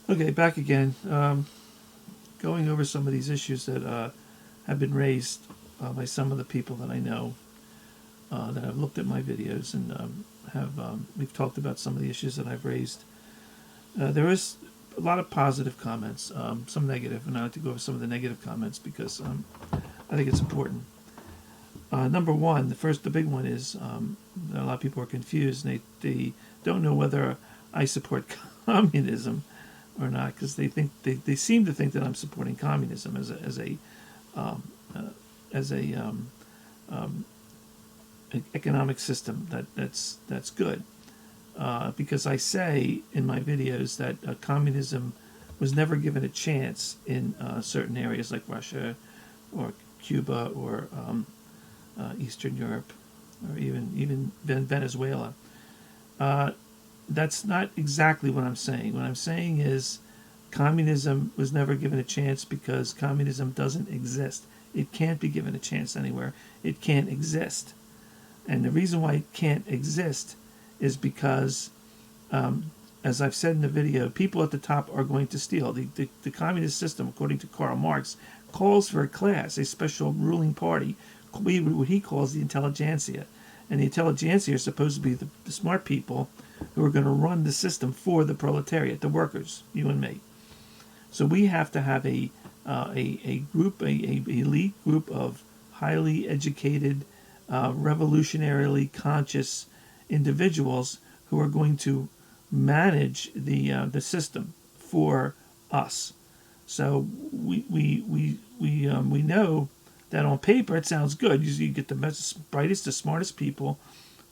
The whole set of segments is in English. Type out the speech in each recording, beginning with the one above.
Okay, back again. Going over some of these issues that have been raised by some of the people that I know that have looked at my videos and have we've talked about some of the issues that I've raised. There is a lot of positive comments, some negative, and I like to go over some of the negative comments because I think it's important. Number one, the big one is that a lot of people are confused and they don't know whether I support communism or not because they seem to think that I'm supporting communism um, uh, as a economic system that's good. Because I say in my videos that communism was never given a chance in certain areas like Russia or Cuba or Eastern Europe or even Venezuela. Uh, that's not exactly what I'm saying. What I'm saying is communism was never given a chance because communism doesn't exist. It can't be given a chance anywhere. It can't exist. And the reason why it can't exist is because, as I've said in the video, people at the top are going to steal. The communist system, according to Karl Marx, calls for a class, a special ruling party, what he calls the intelligentsia. And the intelligentsia are supposed to be the smart people who are going to run the system for the proletariat, the workers, you and me. So we have to have a group, a elite group of highly educated, revolutionarily conscious individuals who are going to manage the system for us. So we know that on paper it sounds good. You get the best, brightest, the smartest people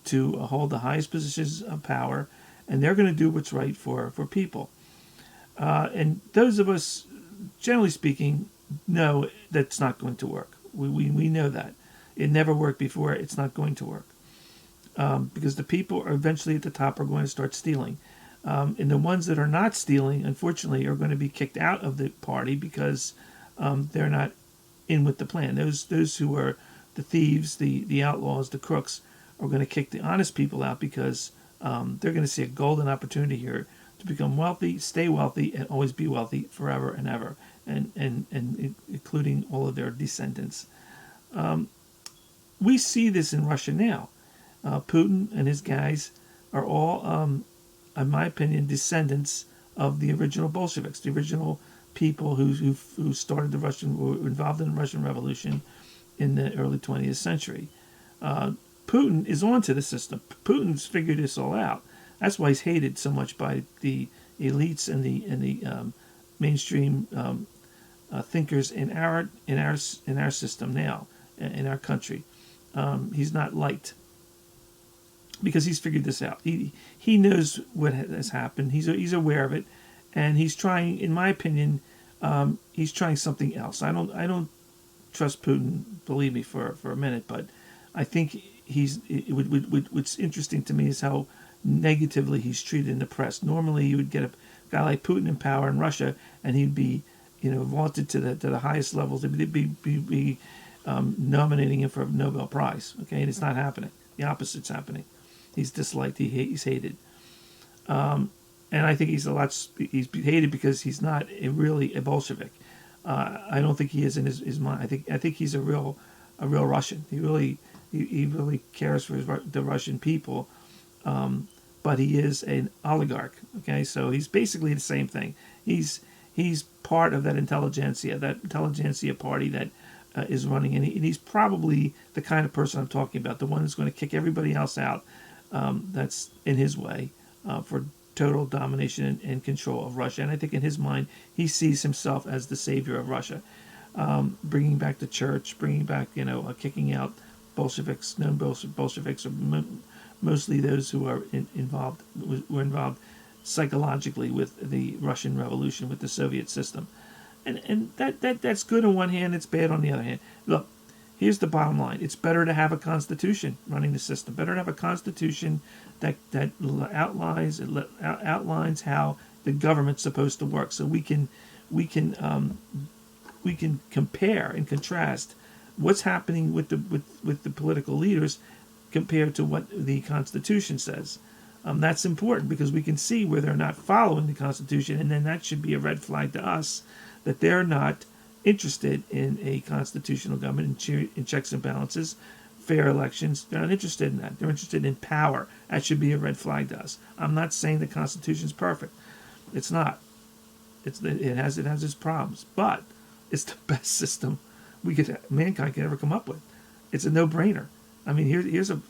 to hold the highest positions of power, and they're going to do what's right for people. And those of us, generally speaking, know that's not going to work. We know that. It never worked before. It's not going to work. Because the people are eventually at the top are going to start stealing. And the ones that are not stealing, unfortunately, are going to be kicked out of the party because they're not in with the plan. Those who are the thieves, the outlaws, the crooks, are going to kick the honest people out because they're going to see a golden opportunity here to become wealthy, stay wealthy, and always be wealthy forever and ever, and including all of their descendants. We see this in Russia now. Putin and his guys are all, in my opinion, descendants of the original Bolsheviks, the original people who started the Russian, were involved in the Russian Revolution in the early 20th century. Putin is onto the system. Putin's figured this all out. That's why he's hated so much by the elites and the mainstream thinkers in our system now, in our country. He's not liked because he's figured this out. He knows what has happened. He's aware of it, and he's trying. In my opinion, he's trying something else. I don't trust Putin. Believe me, for a minute, but I think what's interesting to me is how negatively he's treated in the press. Normally, you would get a guy like Putin in power in Russia, and he'd be, vaunted to the highest levels. They'd be nominating him for a Nobel Prize. Okay, and it's not happening. The opposite's happening. He's disliked. He's hated. And I think he's hated because he's not really a Bolshevik. I don't think he is in his mind. I think he's a real Russian. He really cares for the Russian people. But he is an oligarch. Okay, so he's basically the same thing. He's part of that intelligentsia party that is running, and he's probably the kind of person I'm talking about, the one who's going to kick everybody else out that's in his way for total domination and control of Russia. And I think in his mind, he sees himself as the savior of Russia, bringing back the church, bringing back, kicking out Bolsheviks, known Bolsheviks, or mostly those who are were involved psychologically with the Russian Revolution, with the Soviet system. And that's good on one hand, it's bad on the other hand. Look, here's the bottom line. It's better to have a constitution running the system. Better to have a constitution that outlines how the government's supposed to work, so we can compare and contrast what's happening with the political leaders compared to what the Constitution says. That's important because we can see where they're not following the Constitution, and then that should be a red flag to us that they're not interested in a constitutional government, in checks and balances, fair elections. They're not interested in that. They're interested in power. That should be a red flag to us. I'm not saying the Constitution is perfect. It's not. It has its problems, but it's the best system mankind could ever come up with. It's a no-brainer. I mean, here's a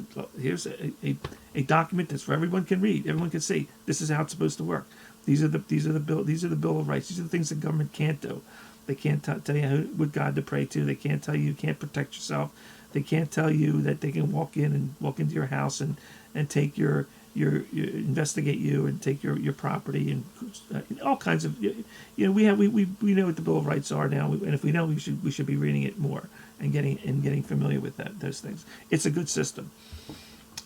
document that's for everyone can read. Everyone can see this is how it's supposed to work. These are the Bill of Rights. These are the things the government can't do. They can't tell you what God to pray to. They can't tell you can't protect yourself. They can't tell you that they can walk into your house and take your investigate you and take your property and all kinds of we know what the Bill of Rights are now, and if we don't, we should be reading it more and getting familiar with those things. It's a good system,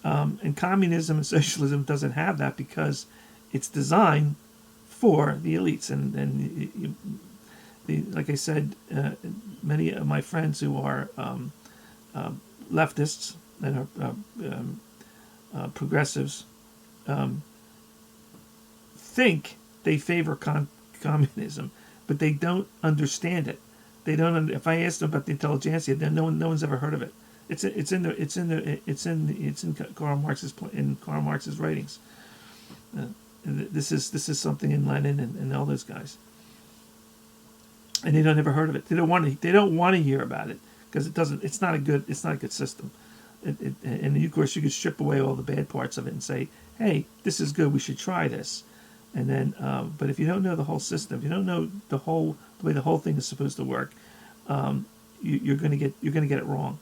and communism and socialism doesn't have that because it's designed for the elites and like I said, many of my friends who are leftists and are progressives think they favor communism, but they don't understand it. They don't. If I ask them about the intelligentsia, then no one's ever heard of it. It's in Karl Marx's writings. This is something in Lenin and all those guys, and they don't ever heard of it. They don't want to hear about it because it's not a good system. And of course you could strip away all the bad parts of it and say, hey, this is good, we should try this. And then, but if you don't know the whole system, if you don't know the way the whole thing is supposed to work, you're going to get it wrong,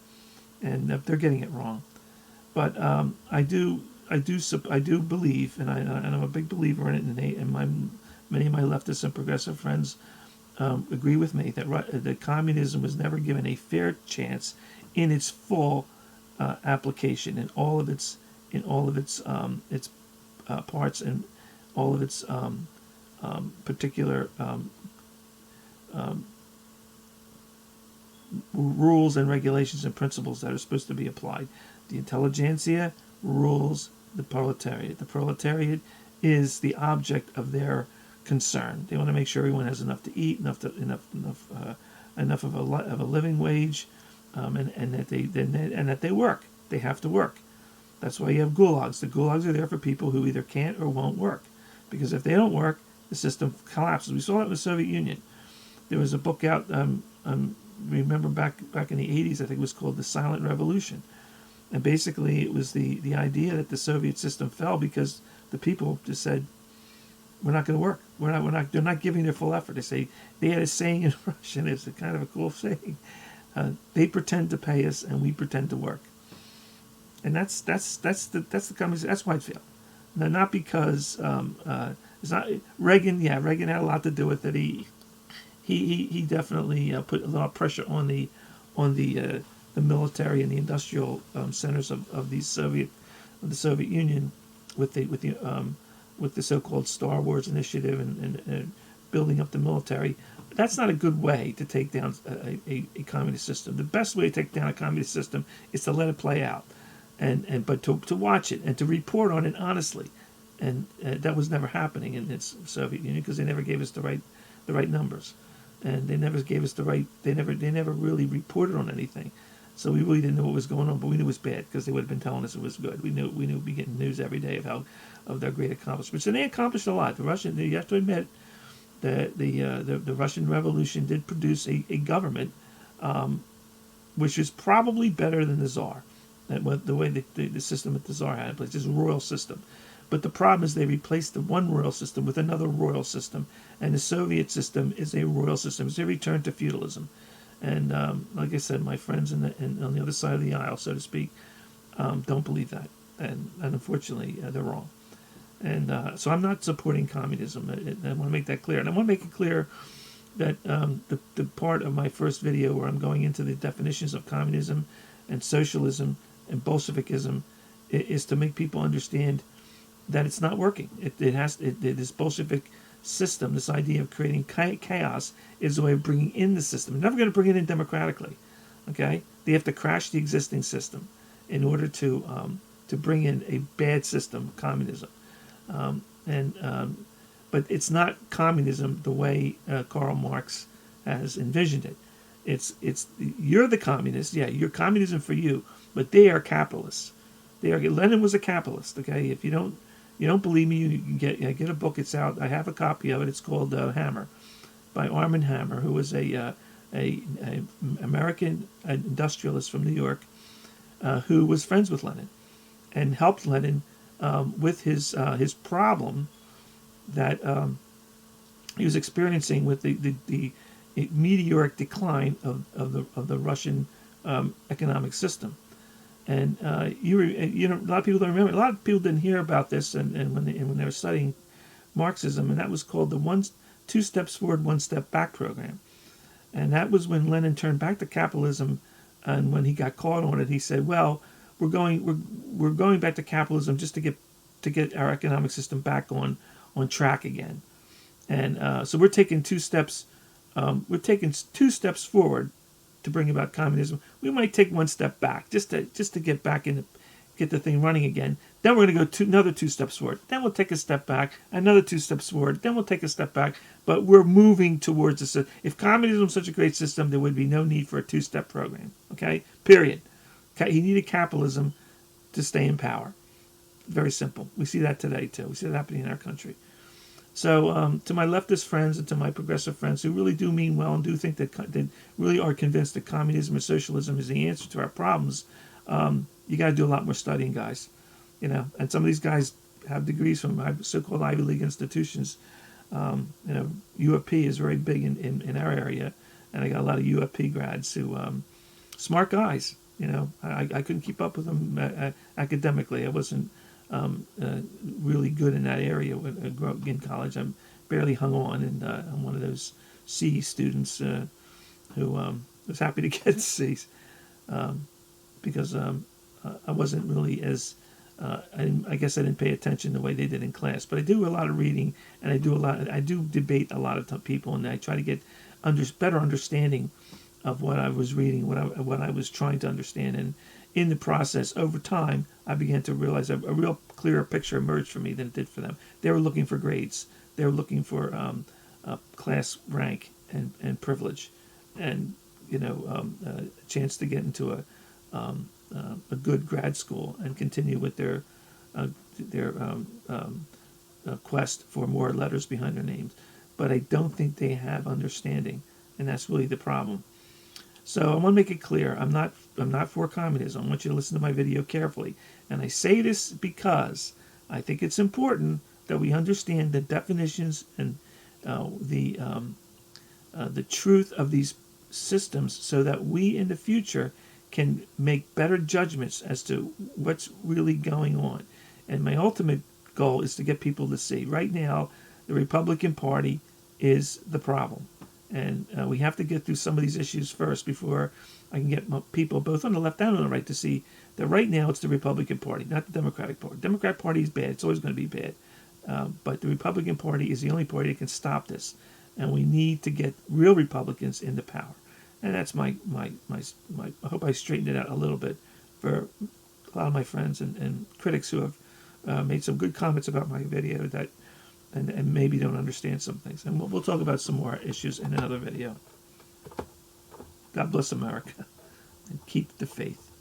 and they're getting it wrong. But I do believe, and I'm a big believer in it, and many of my leftist and progressive friends agree with me that communism was never given a fair chance in its full application, in all of its parts and all of its particular rules and regulations and principles that are supposed to be applied. The intelligentsia rules the proletariat. The proletariat is the object of their concern. They want to make sure everyone has enough to eat, enough of a living wage, and that they work. They have to work. That's why you have gulags. The gulags are there for people who either can't or won't work, because if they don't work, the system collapses. We saw that in the Soviet Union. There was a book out. Remember back in the 80s, I think it was called The Silent Revolution, and basically it was the idea that the Soviet system fell because the people just said, we're not going to work. They're not giving their full effort. They had a saying in Russian. It's a kind of a cool saying. They pretend to pay us, and we pretend to work. And that's the communist. That's why it failed. Now, not because it's not Reagan. Yeah, Reagan had a lot to do with it. He definitely put a lot of pressure on the military and the industrial centers of the Soviet Union with the so-called Star Wars initiative and building up the military. That's not a good way to take down a communist system. The best way to take down a communist system is to let it play out, but to watch it and to report on it honestly. And that was never happening in the Soviet Union because they never gave us the right numbers, and they never gave us the right. They never really reported on anything, so we really didn't know what was going on. But we knew it was bad because they would have been telling us it was good. We knew we'd be getting news every day of their great accomplishments, and they accomplished a lot. You have to admit that the Russian Revolution did produce a government which is probably better than the Tsar. The way the system that the Tsar had in place, this royal system. But the problem is they replaced the one royal system with another royal system, and the Soviet system is a royal system. It's a return to feudalism. And like I said, my friends on the other side of the aisle, so to speak, don't believe that, and unfortunately they're wrong. And so I'm not supporting communism. I want to make that clear, and I want to make it clear that the part of my first video where I'm going into the definitions of communism and socialism and Bolshevikism is to make people understand that it's not working. This Bolshevik system, this idea of creating chaos, is a way of bringing in the system. They're never going to bring it in democratically. Okay, they have to crash the existing system in order to to bring in a bad system, communism. And But it's not communism the way Karl Marx has envisioned it. It's you're the communist, yeah, you're communism for you, but they are capitalists. They are. Lenin was a capitalist. Okay, if you don't believe me, you can get a book. It's out. I have a copy of it. It's called Hammer, by Armand Hammer, who was a American industrialist from New York, who was friends with Lenin, and helped Lenin with his problem that he was experiencing with the meteoric decline of the Russian economic system. And a lot of people don't remember. A lot of people didn't hear about this, and when they were studying Marxism, and that was called the 2 steps forward, 1 step back program. And that was when Lenin turned back to capitalism, and when he got caught on it, he said, "Well, we're going back to capitalism just to get our economic system back on track again." And so we're taking 2 steps. We're taking 2 steps forward to bring about communism. We might take 1 step back just to get back in, get the thing running again. Then we're going to go another 2 steps forward. Then we'll take a step back, another 2 steps forward. Then we'll take a step back. But we're moving towards a system. If communism was such a great system, there would be no need for a 2-step program. Okay, period. Okay, he needed capitalism to stay in power. Very simple. We see that today too. We see that happening in our country. So to my leftist friends and to my progressive friends who really do mean well and do think that really are convinced that communism or socialism is the answer to our problems, you got to do a lot more studying, guys. And some of these guys have degrees from so-called Ivy League institutions. U of P is very big in our area, and I got a lot of U of P grads who smart guys. I couldn't keep up with them academically. I wasn't really good in that area when I grew up in college. I barely hung on, and I'm one of those C students who was happy to get C's because I wasn't really as I guess I didn't pay attention the way they did in class. But I do a lot of reading, and I do debate a lot of people, and I try to get better understanding of what I was reading, what I was trying to understand. And in the process, over time, I began to realize a real clearer picture emerged for me than it did for them. They were looking for grades. They were looking for class rank and privilege, and a chance to get into a good grad school and continue with their quest for more letters behind their names. But I don't think they have understanding, and that's really the problem. So I want to make it clear, I'm not for communism. I want you to listen to my video carefully. And I say this because I think it's important that we understand the definitions and the truth of these systems so that we in the future can make better judgments as to what's really going on. And my ultimate goal is to get people to see. Right now, the Republican Party is the problem. And we have to get through some of these issues first before I can get people both on the left and on the right to see that right now it's the Republican Party, not the Democratic Party. The Democratic Party is bad. It's always going to be bad. But the Republican Party is the only party that can stop this. And we need to get real Republicans into power. And that's my I hope I straightened it out a little bit for a lot of my friends and critics who have made some good comments about my video that and maybe don't understand some things. And we'll talk about some more issues in another video. God bless America and keep the faith.